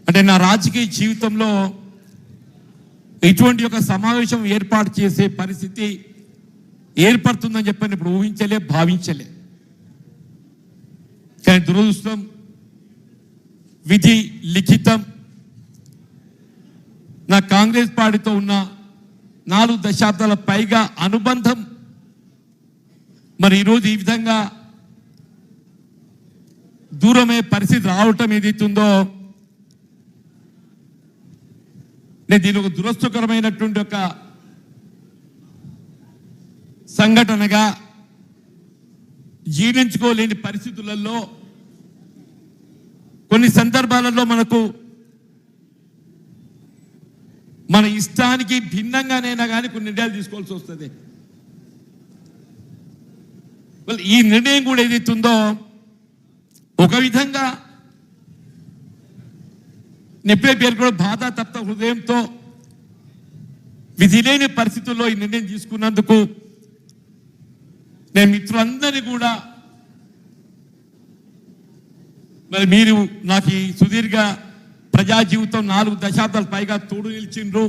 అంటే నా రాజకీయ జీవితంలో ఇటువంటి ఒక సమావేశం ఏర్పాటు చేసే పరిస్థితి ఏర్పడుతుందని చెప్పని ఇప్పుడు ఊహించలే, భావించలే. కానీ దురదృష్టం, విధి లిఖితం, నా కాంగ్రెస్ పార్టీతో ఉన్న 4 దశాబ్దాల పైగా అనుబంధం మరి ఈరోజు ఈ విధంగా దూరమే పరిస్థితి రావటం ఏదైతుందో నేను దీని ఒక దురదృష్టకరమైనటువంటి ఒక సంఘటనగా జీర్ణించుకోలేని పరిస్థితులలో కొన్ని సందర్భాలలో మనకు మన ఇష్టానికి భిన్నంగానైనా కానీ కొన్ని నిర్ణయాలు తీసుకోవాల్సి వస్తుంది. ఈ నిర్ణయం కూడా ఏదైతుందో ఒక విధంగా నెప్పే పేరు కూడా బాధ తప్త హృదయంతో విధి లేని పరిస్థితుల్లో ఈ నిర్ణయం తీసుకున్నందుకు నేను మిత్రులందరినీ కూడా మీరు నాకు ఈ సుదీర్ఘ ప్రజా జీవితం 4 దశాబ్దాల పైగా తోడు నిలిచిండ్రు.